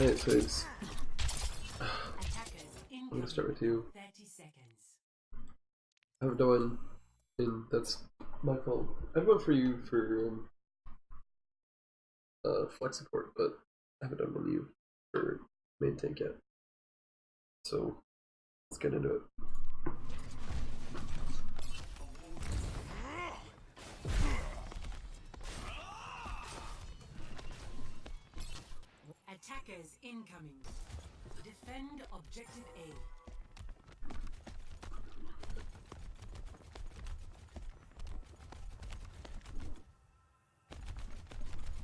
Alright, Twigs. I'm gonna start with you. I haven't done, and that's my fault. I've went for you for flex support, but I haven't done one of you for main tank yet. So let's get into it. Attackers incoming. Defend objective A.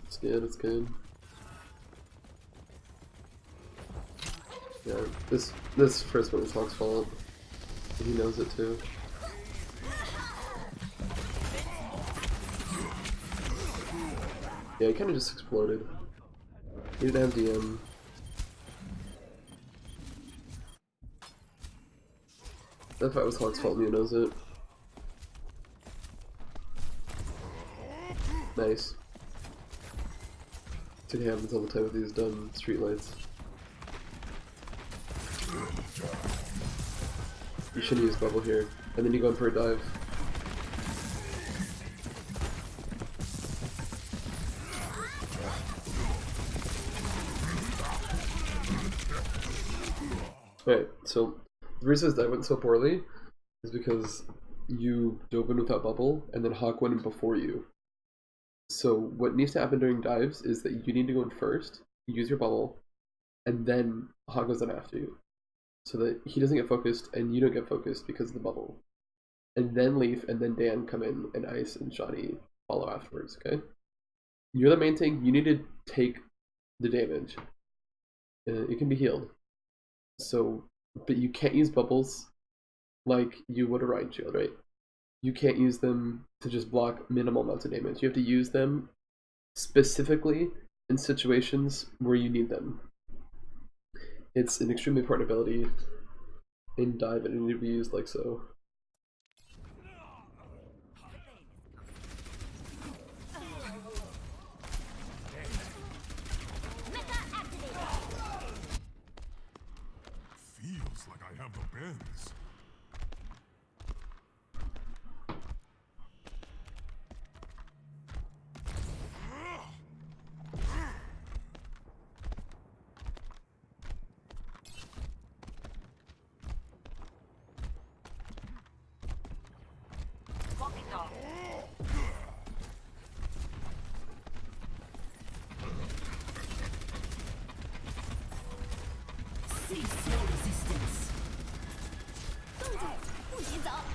It's good, it's good. Yeah, this first one is Hawk's fault. He knows it too. Yeah, he kinda just exploded. He didn't have DM. That fight was Hawk's fault and he knows it. Nice. It happens all the time with these dumb streetlights. You shouldn't use bubble here. And then you go in for a dive. Alright, so the reason that went so poorly is because you dove in without bubble and then Hawk went in before you. So what needs to happen during dives is that you need to go in first, use your bubble, and then Hawk goes in after you. So that he doesn't get focused and you don't get focused because of the bubble. And then Leaf and then Dan come in and Ice and Johnny follow afterwards, okay? You're the main tank, you need to take the damage. It can be healed. So, but you can't use bubbles like you would a Ryan Shield, right? You can't use them to just block minimal amounts of damage. You have to use them specifically in situations where you need them. It's an extremely important ability in dive and it needs to be used like so. Feels like I have the bends.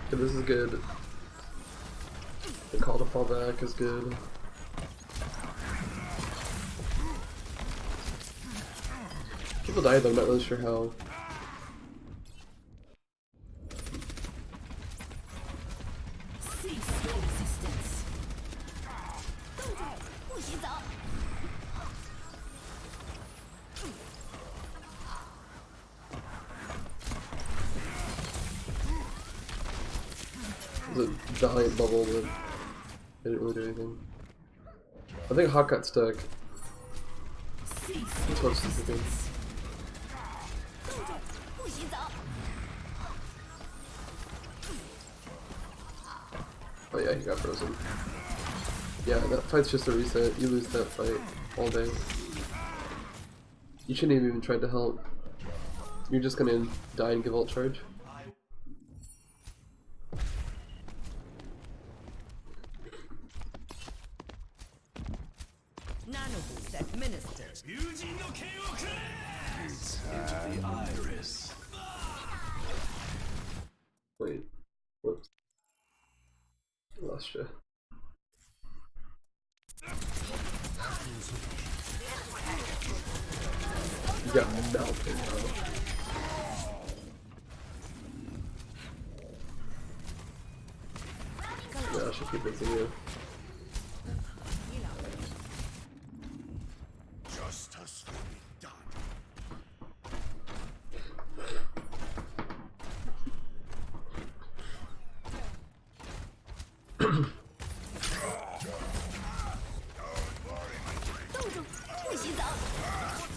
Okay, this is good. The call to fall back is good. People die though, I'm not really sure how. It was a giant bubble, but I didn't really do anything. I think Hawk got stuck. That's what I was thinking. Oh yeah, he got frozen. Yeah, that fight's just a reset. You lose that fight all day. You shouldn't have even tried to help. You're just gonna die and give ult charge. Wait, whoops. Lost you. You got melted, bro. Yeah, I should keep missing you. Justice will be done.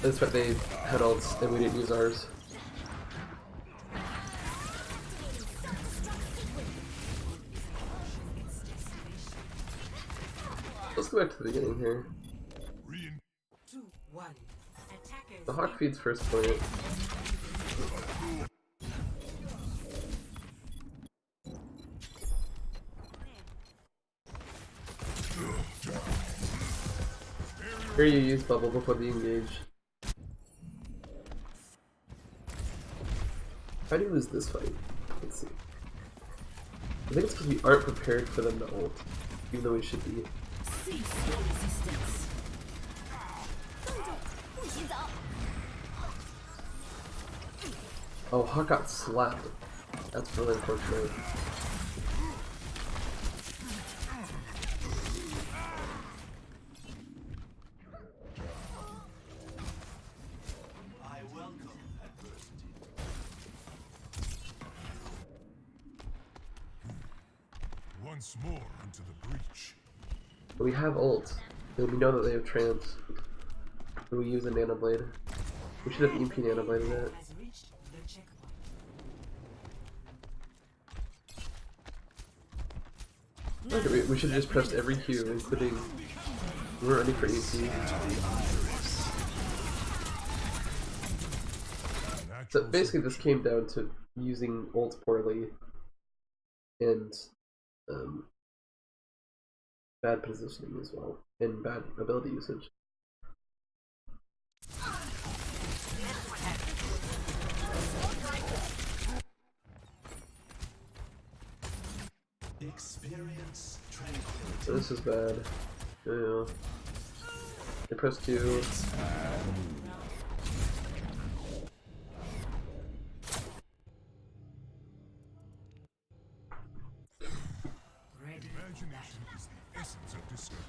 That's right, they had ults and we didn't use ours. Let's go back to the beginning here. The Hawk feeds first point. Here you use bubble before the engage. How do you lose this fight? Let's see. I think it's because we aren't prepared for them to ult, even though we should be. Oh, Hawk got slapped. That's really unfortunate. Once more into the breach. We have ult, and we know that they have trance. And we use a nano blade. We should have EP nano bladed that. Okay, we should have just pressed every Q, including we're ready for EP. So basically, this came down to using ult poorly and bad positioning as well, and bad ability usage. Experience tranquility. So this is bad. Yeah. I pressed Q. Imagination is the essence of discovery.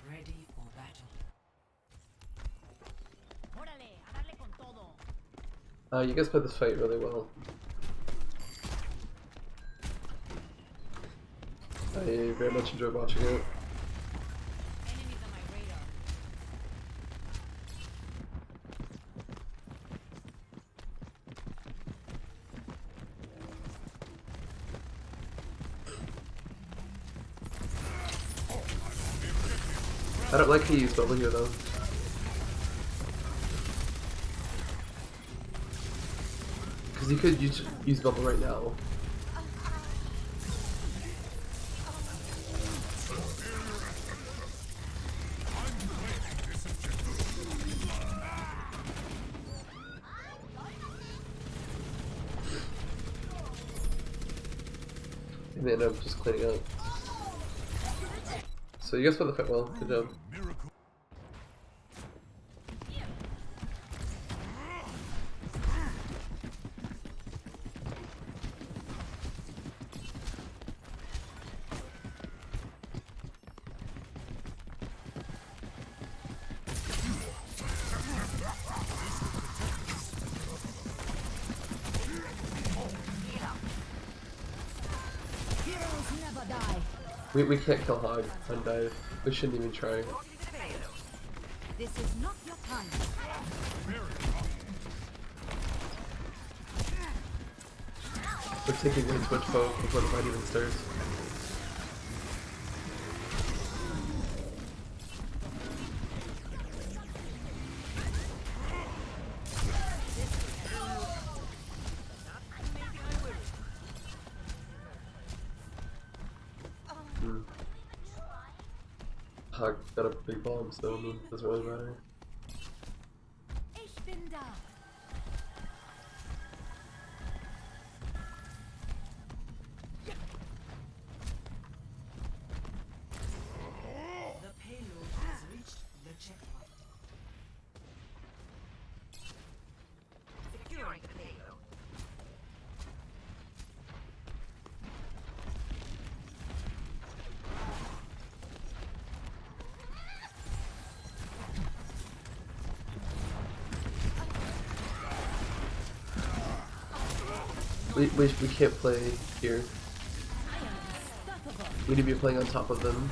Ready for battle. You guys played this fight really well. I very much enjoyed watching it. I don't like to use bubble here though. Because you could use bubble right now. And then I'm just cleaning up. So you guys played the fight well. Good job. We can't kill Hog on dive. We shouldn't even try. This is not your time. We're taking way too much poke before the fight even starts. Hog got a big bomb, so it doesn't really matter. The payload has reached the checkpoint. Securing the payload. We can't play here. We need to be playing on top of them.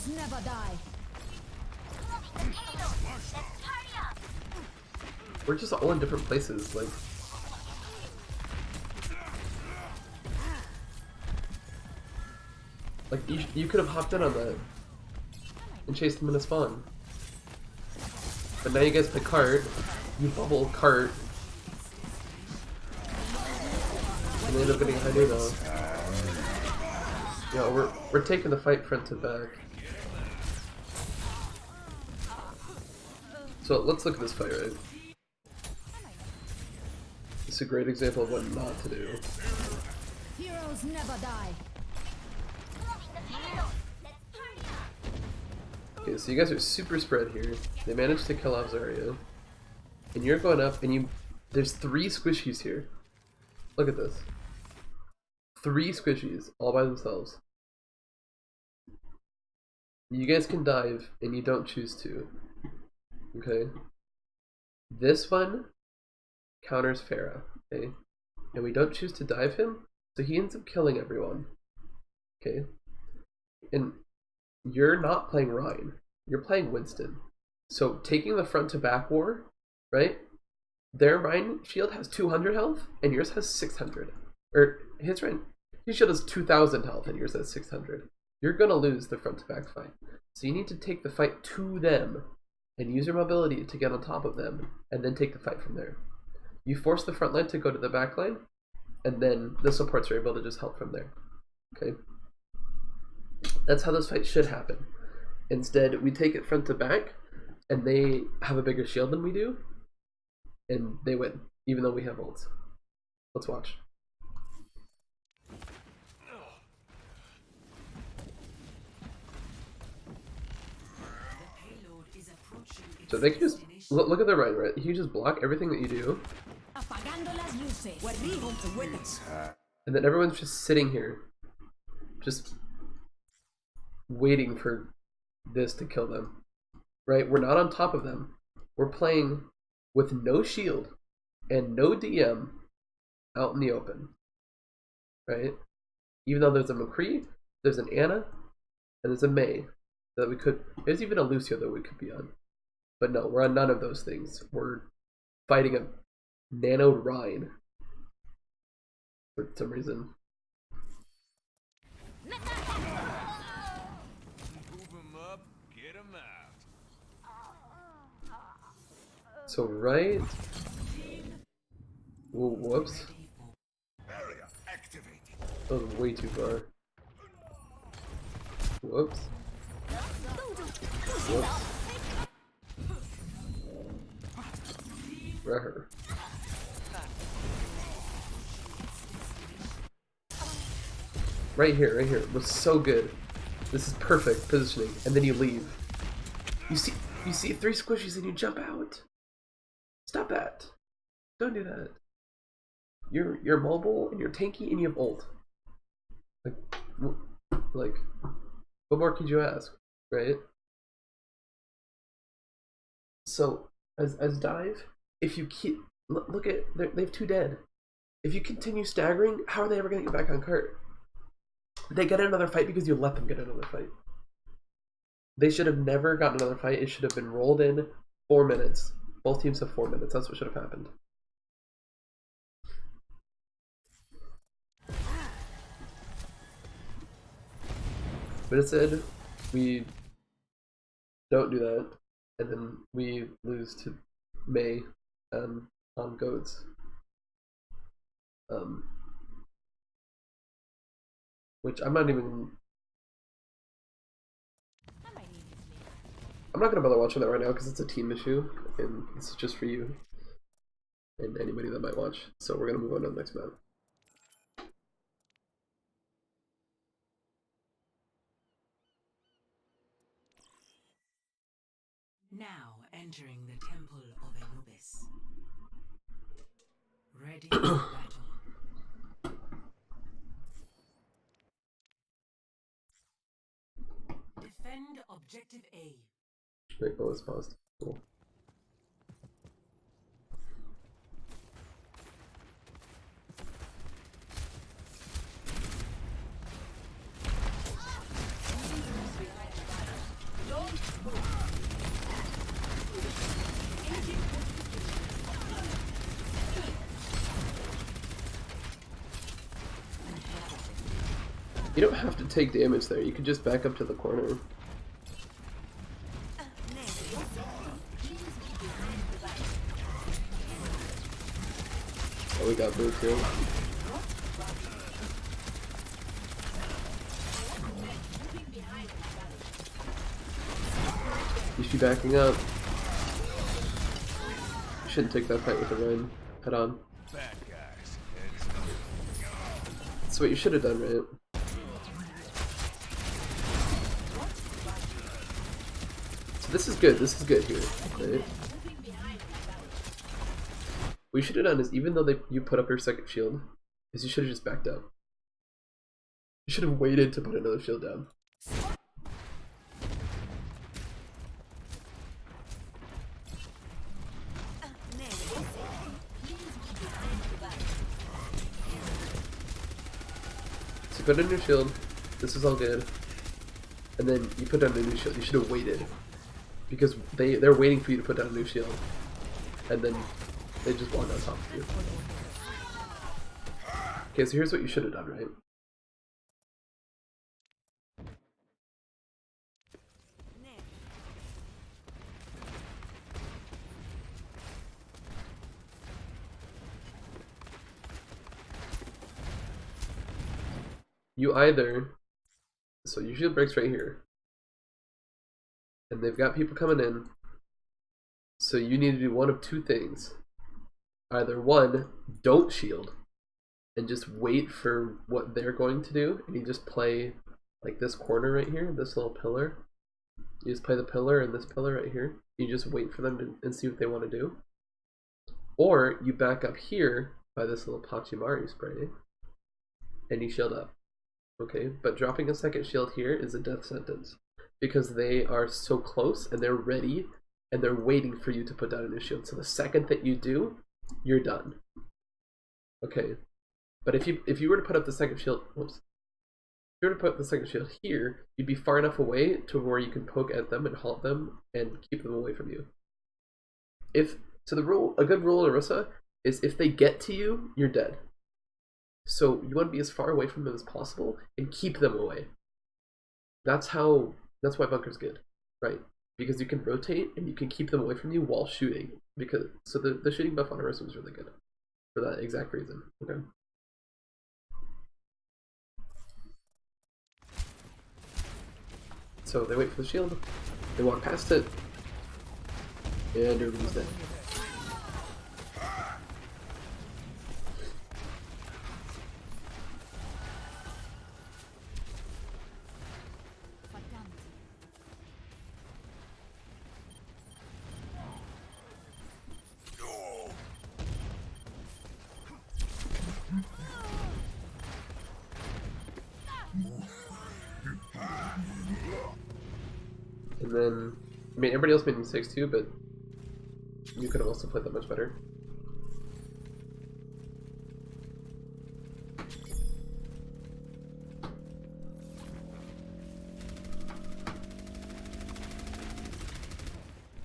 Heroes never die. We're just all in different places, like you could have hopped in on that and chased him in a spawn. But now you guys play cart, you bubble cart, and they end up getting high noon though. Yeah, we're taking the fight front to back. So let's look at this fight, right? It's a great example of what not to do. Heroes never die. Okay, so you guys are super spread here. They managed to kill off Zarya. And you're going up and there's 3 squishies here. Look at this. 3 squishies all by themselves. You guys can dive and you don't choose to. Okay? This one counters Pharah, okay? And we don't choose to dive him, so he ends up killing everyone. Okay? And you're not playing Ryan. You're playing Winston. So taking the front to back war, right? Their Ryan shield has 200 health and yours has 600. Or his shield has 2000 health and yours has 600. You're gonna lose the front to back fight. So you need to take the fight to them and use your mobility to get on top of them and then take the fight from there. You force the front line to go to the back line and then the supports are able to just help from there. Okay? That's how this fight should happen. Instead, we take it front to back, and they have a bigger shield than we do, and they win, even though we have ults. Let's watch. So they can just look at the right. He can just block everything that you do, and then everyone's just sitting here, just waiting for this to kill them, right? We're not on top of them. We're playing with no shield and no DM out in the open, right? Even though there's a McCree, there's an Anna, and there's a Mei that we could. There's even a Lucio that we could be on, but no, we're on none of those things. We're fighting a nanoed Rhine for some reason. So right. Whoa, whoops. Barrier activated. That was way too far. Whoops. Whoops. Reher. Right here, right here. It was so good. This is perfect positioning. And then you leave. You see 3 squishies and you jump out. Stop that. Don't do that. You're mobile and you're tanky and you have ult. Like what more could you ask, right? So as dive, if you keep look at they have 2 dead. If you continue staggering, how are they ever gonna get back on cart? They get another fight because you let them get another fight. They should have never gotten another fight. It should have been rolled in 4 minutes. Both teams have 4 minutes. That's what should have happened. But instead, we don't do that, and then we lose to Mei on goats. Which I'm not even. I'm not gonna bother watching that right now because it's a team issue, and it's just for you and anybody that might watch. So we're gonna move on to the next map. Now entering the Temple of Anubis. Ready for battle. Defend objective A. Wait, oh, it's paused. Cool. You don't have to take damage there. You can just back up to the corner. Oh, we got blue too. You should be backing up. You shouldn't take that fight with the Rein head on. That's what you should have done, right? So this is good. This is good here, right? What you should have done is, even though you put up your second shield, is you should have just backed up. You should have waited to put another shield down. So you put in your shield, this is all good, and then you put down a new shield. You should have waited, because they're waiting for you to put down a new shield, and then they just walk on top of you. Okay, so here's what you should have done, right? You either, so your shield breaks right here, and they've got people coming in, so you need to do one of two things. Either one, don't shield, and just wait for what they're going to do, and you just play like this corner right here, this little pillar. You just play the pillar and this pillar right here. You just wait for them to, and see what they want to do. Or you back up here by this little Pachimari spray, and you shield up. Okay, but dropping a second shield here is a death sentence, because they are so close and they're ready and they're waiting for you to put down a new shield. So the second that you do, you're done. Okay, but if you were to put up the second shield, whoops, if you were to put the second shield here, you'd be far enough away to where you can poke at them and halt them and keep them away from you. So the rule, a good rule in Orisa is, if they get to you, you're dead. So you want to be as far away from them as possible and keep them away. That's why bunker's good, right? Because you can rotate and you can keep them away from you while shooting. So the shooting buff on Orisa was really good for that exact reason. Okay. So they wait for the shield, they walk past it, and everybody's dead. And then, I mean, everybody else made mistakes too, but you could have also played that much better.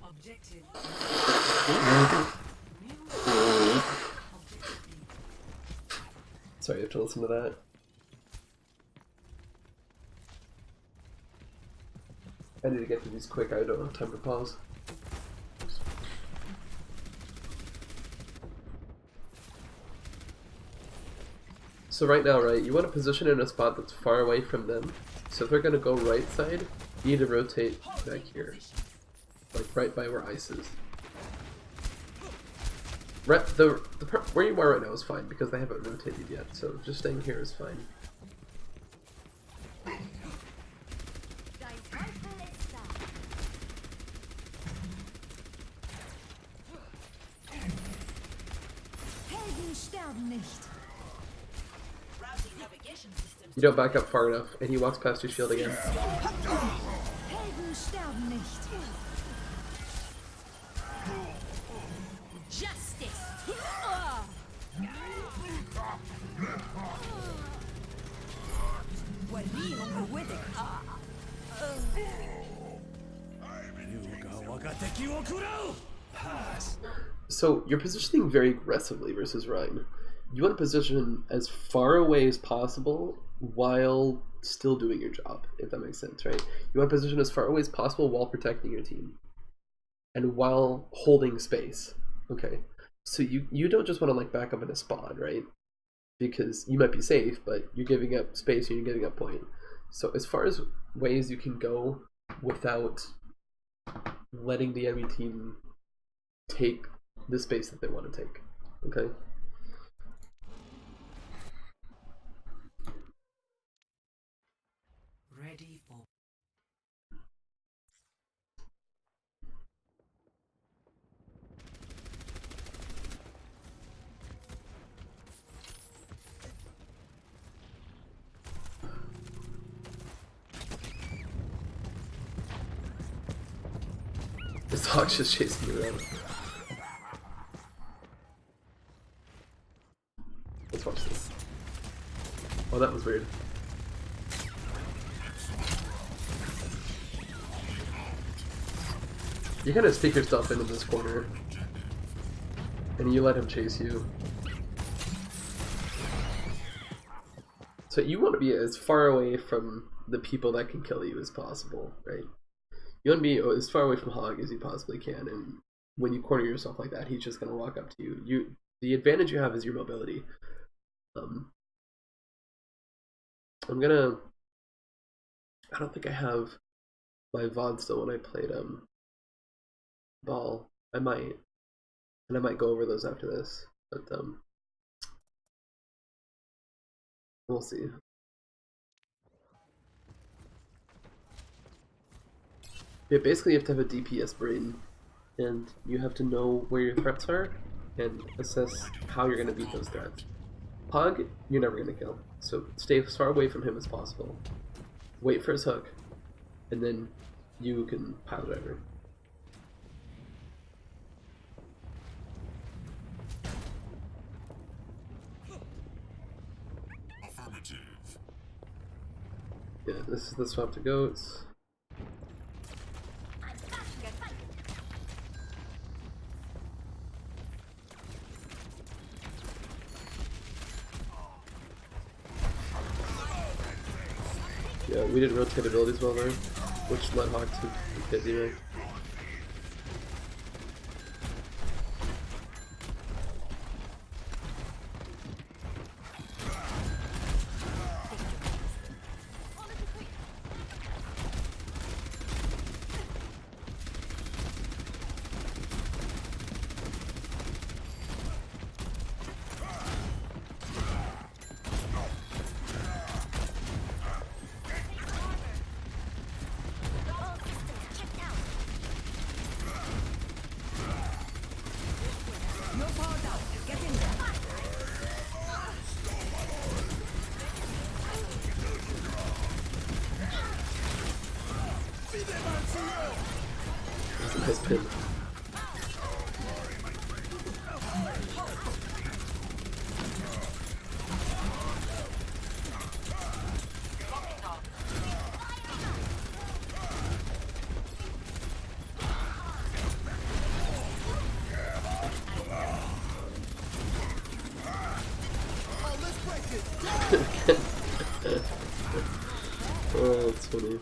Objective. Sorry, you have to listen to that. I need to get to these quick, I don't have time to pause. So right now, right, you want to position in a spot that's far away from them. So if they're going to go right side, you need to rotate back here. Like right by where ice is. Where you are right now is fine, because they haven't rotated yet, so just staying here is fine. You don't back up far enough, and he walks past your shield again. Helden sterben nicht. Justice. Pass. So you're positioning very aggressively versus Ryan. you want to position as far away as possible while still doing your job, if that makes sense, right? You want to position as far away as possible while protecting your team and while holding space. Okay, so you don't just want to like back up in a spot, right? Because you might be safe, but you're giving up space and you're giving up point. So as far as ways you can go without letting the enemy team take the space that they want to take. Okay. Ready for This dog's just chasing me around. Let's watch this. Oh, that was weird. You kind of stick yourself into this corner, and you let him chase you. So you want to be as far away from the people that can kill you as possible, right? You want to be as far away from Hog as you possibly can, and when you corner yourself like that, he's just going to walk up to you. The advantage you have is your mobility. I don't think I have my VOD still when I played Ball. I might, and I might go over those after this, but we'll see. Yeah, basically you have to have a DPS brain, and you have to know where your threats are and assess how you're going to beat those threats. Hog, you're never going to kill, so stay as far away from him as possible. Wait for his hook, and then you can pile driver. Affirmative. Yeah, this is the swap to goats. Yeah, we didn't rotate abilities well there, which led Hawk to get D-Mac. That's a nice pin. Oh, that's funny.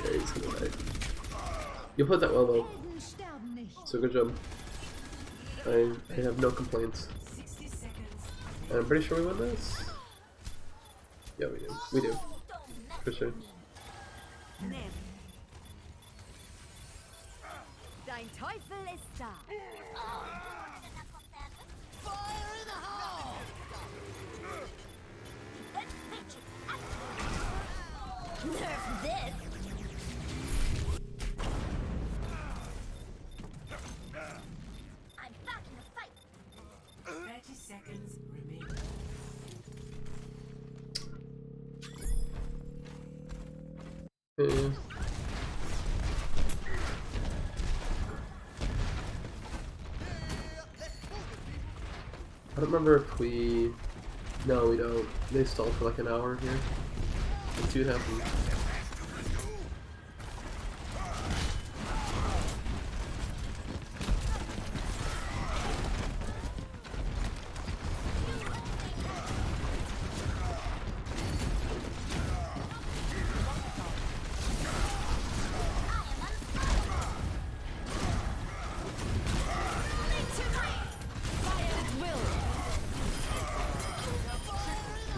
Yeah, he's gonna die. You played that well though, Helden sterben nicht. so good job. I have no complaints. 60 seconds. And I'm pretty sure we win this. Yeah, we do. We do. For sure. Dein Teufel ist da. Nerf this. I'm back in the fight. 30 seconds remaining. Yeah. I don't remember if we... No, we don't. They stalled for like an hour here. Let's see what happens.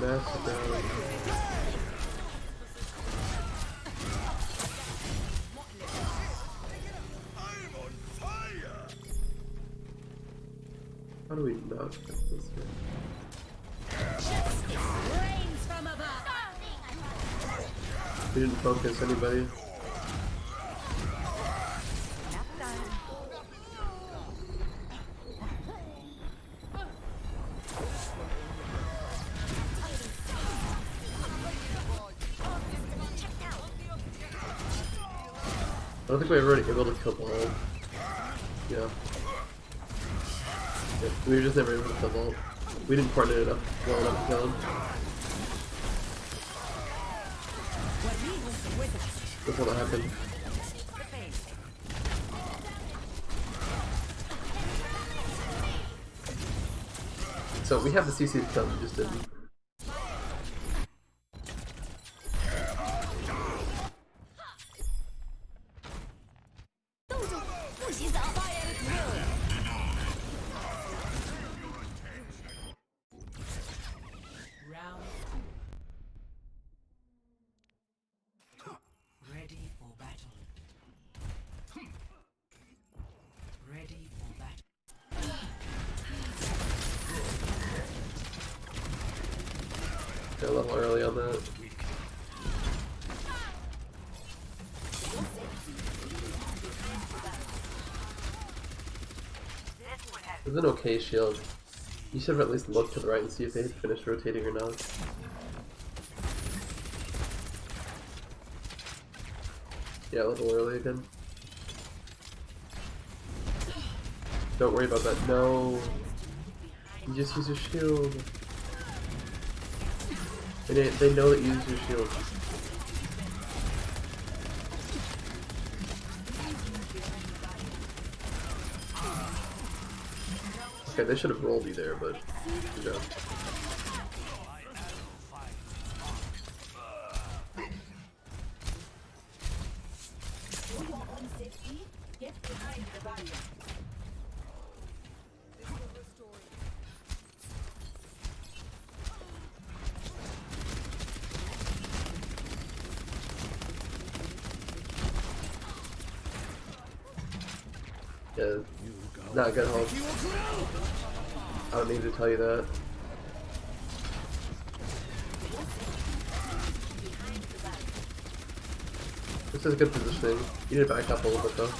Master down. I'm on fire! How do we not get this here? Rains from above. We didn't focus anybody. I don't think we were able to kill the whole. Yeah. We were just never able to kill the whole. We didn't coordinate enough well enough to kill him. That's what happened. So we have the CC done, we just didn't. Round. Ready for battle. Ready for battle. Got a little early on that. It's an okay shield. You should have at least looked to the right and see if they had finished rotating or not. Yeah, a little early again. Don't worry about that. No. You just use your shield. They know that you use your shield. Okay, they should have rolled you there, but good job. Yeah, not good hold. I don't need to tell you that. This is good positioning. You need to back up a little bit though.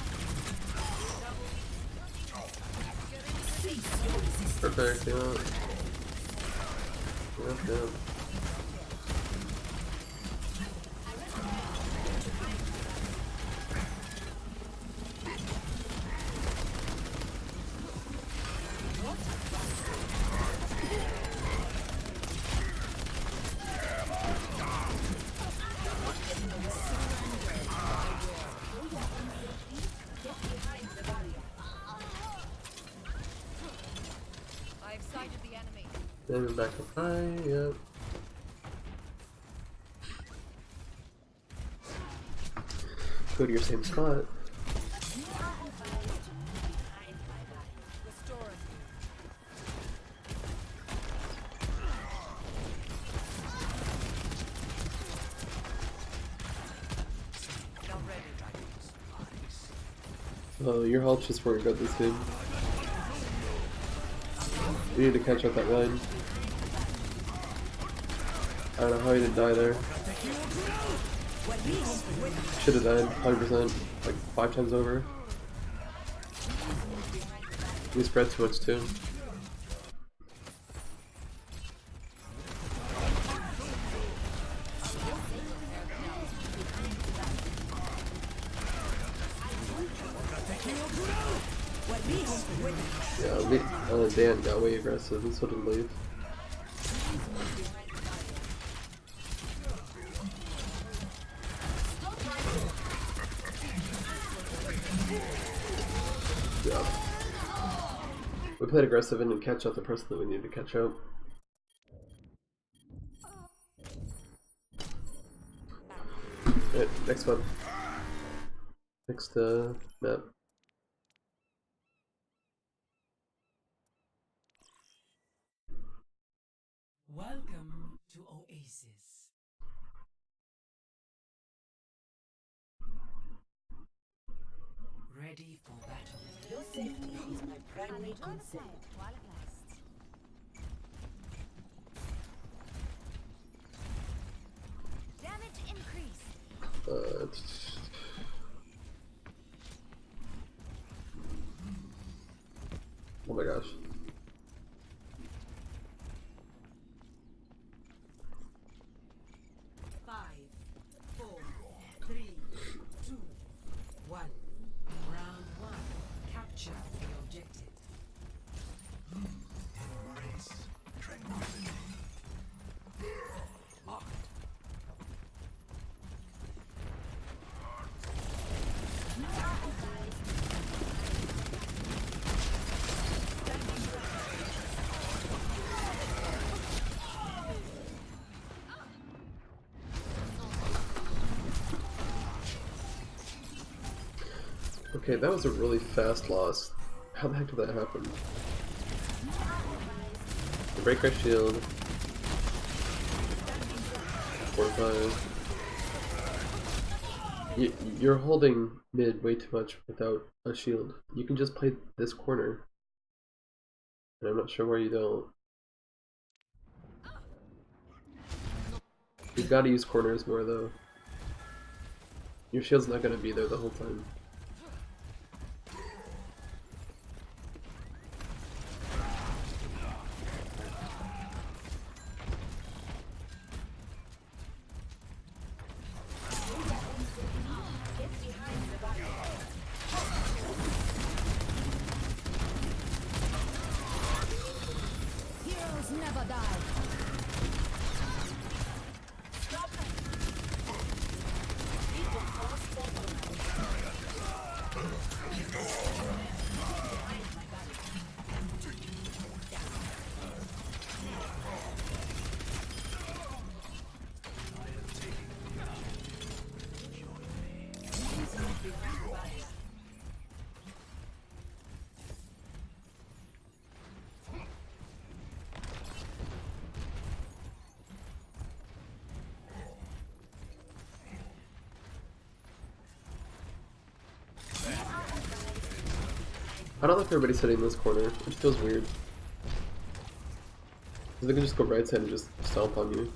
Perfect, yeah. Yeah. I've sighted the enemy. Then back up high, yep. Go to your same spot. Oh, your health just weren't good this game. You need to catch up that line. I don't know how you didn't die there. Should have died, 100%, like 5 times over. We spread too much too. Yeah, Dan got way aggressive and so did Leaf. Yeah. We played aggressive and didn't catch up the person that we needed to catch up. Alright, next one. Next map. Welcome to Oasis. Ready for battle. Your safety is my primary concern. while it lasts. Damage increase. Oh my gosh. Five, 4, 3, 2, 1. Round 1. Capture the objective. Embrace tranquility. Locked. Okay, that was a really fast loss. How the heck did that happen? They break our shield. 4-5. You're holding mid way too much without a shield. You can just play this corner. And I'm not sure why you don't. You've got to use corners more though. Your shield's not going to be there the whole time. Heroes never die. I don't like everybody sitting in this corner. It feels weird. Because they can just go right side and just stomp on you.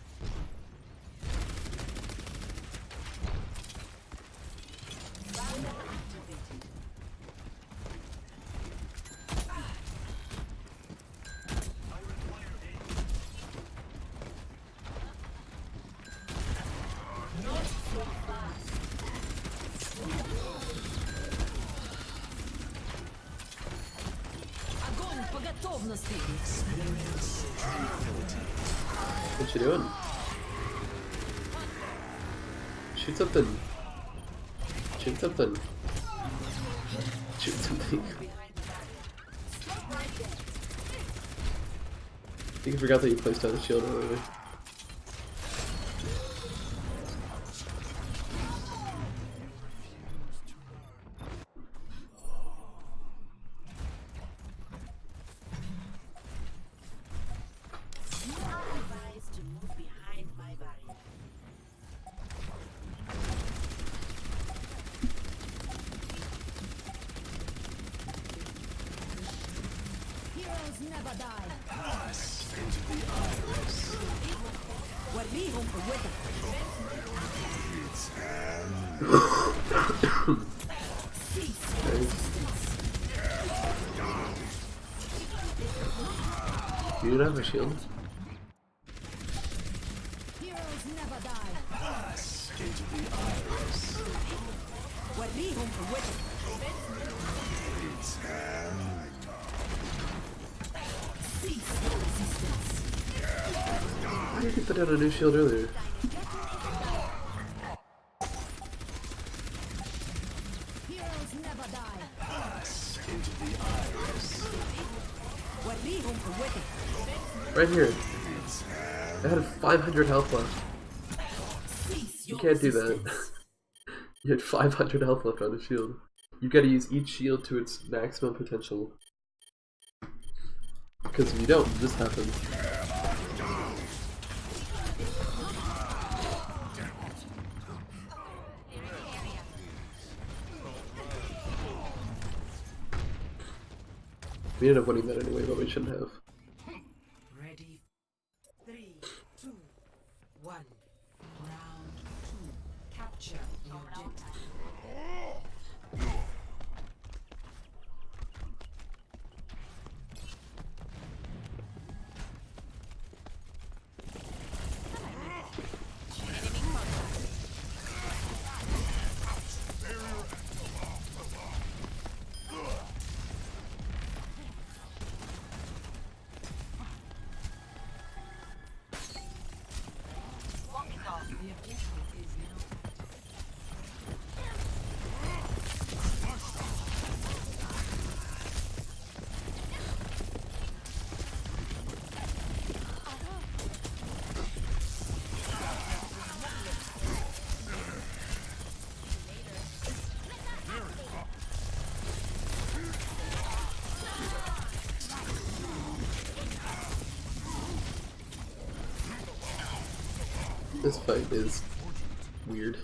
Огонь по готовности. Experience tranquility. What you doing? Shoot something. Shoot something. Shoot something. I think I forgot that you placed down the shield earlier. Advised to move behind my barrier. Heroes never die. Pass into the iris. وريهم قوتك. Its hand. You don't have a shield? Heroes never die. Pass into the iris. وريهم قوتك. Its hand. Cease your resistance. Why did you put down a new shield earlier? Heroes never die. Pass into the iris. وريهم قوتك. Right here. Its hand. I had 500 health left. Cease You your can't do that. resistance. You had 500 health left on a shield. You gotta use each shield to its maximum potential. Because if you don't, this happens. We ended up winning that anyway, but we shouldn't have. Ready. 3, 2, 1. Round 2. Capture the objective. The objective is now. This fight is weird.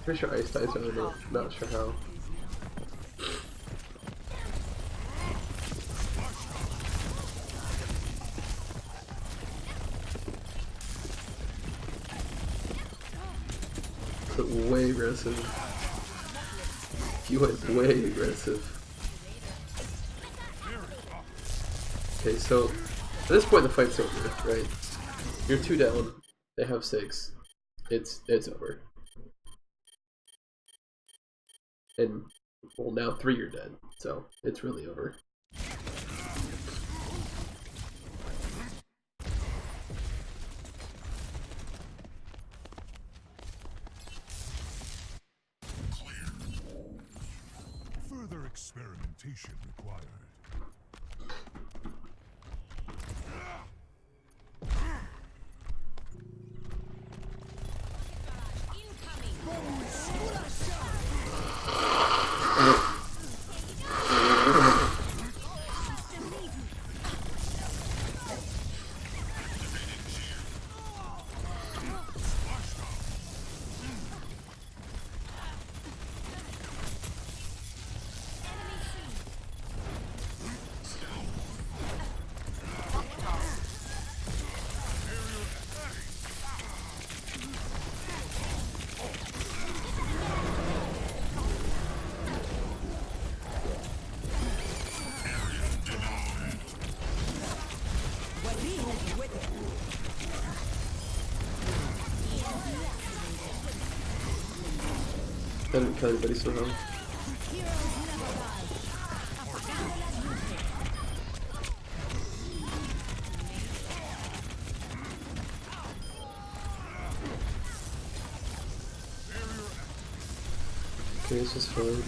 Pretty sure Ice dies early, not sure how. But way aggressive. You went way aggressive. Okay, so at this point the fight's over, right? You're 2 down, they have 6. It's over. And well, now 3 you're dead, so it's really over. Further experimentation required. I didn't kill anybody somehow. Okay, this is fun.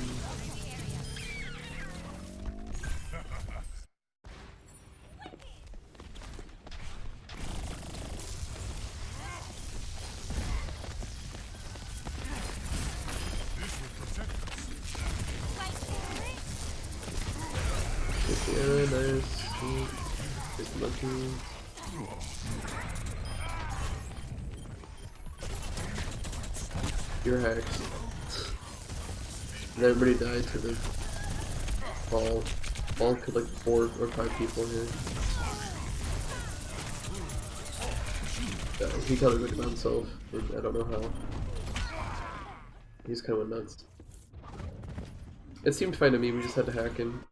Yeah, nice. Just lucky. You're hacked. And everybody died to the ball. Ball killed like 4 or 5 people here. He killed everybody by himself, and I don't know how. He's kind of nuts. It seemed fine to me, we just had to hack him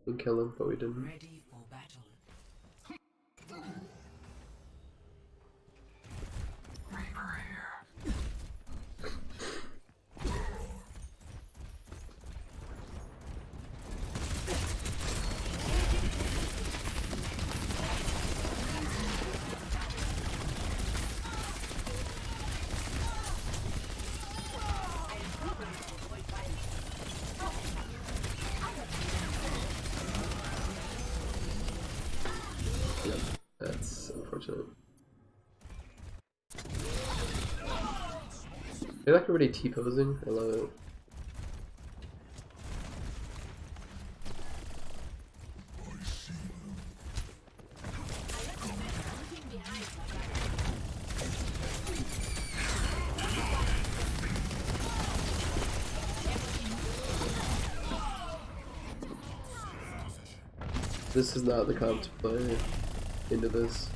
and kill him, but we didn't. Ready for battle. Yep, that's unfortunate. I like everybody T-posing, I love it. This is not the comp to play into this.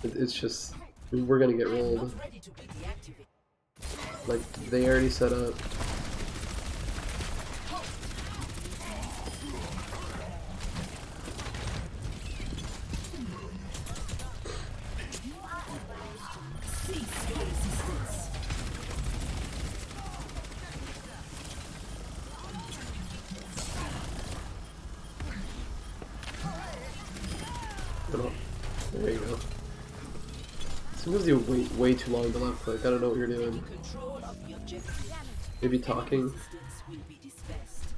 It's just, I mean, we're gonna get I am rolled. not ready to be deactivated. Like, they already set up. Cease your resistance. Oh, there you go. Sometimes you wait way too long to left click. I don't know what you're doing. Control of the objective. Maybe talking. Resistance will be dispersed.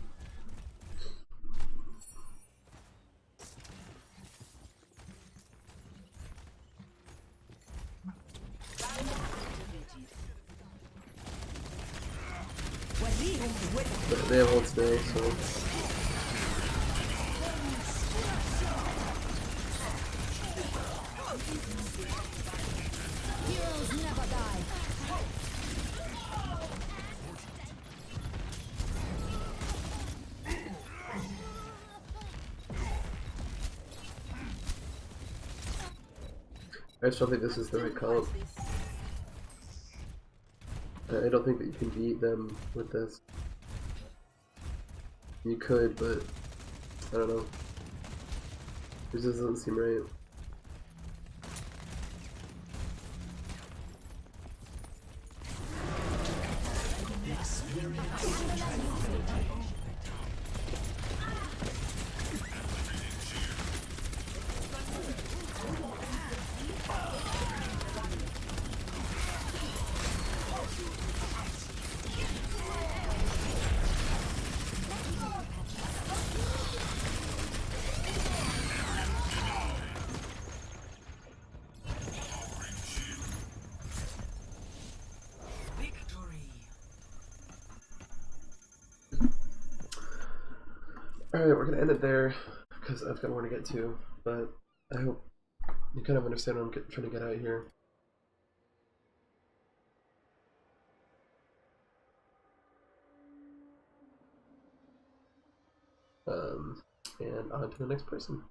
وريهم قوتك. But they have ult still, so. Heroes never die. I just don't think this is the right comp. I don't think that you can beat them with this. You could, but I don't know. This doesn't seem right. Victory. Alright, we're gonna end it there because I've got more to get to, but I hope you kind of understand what I'm trying to get at here. And on to the next person.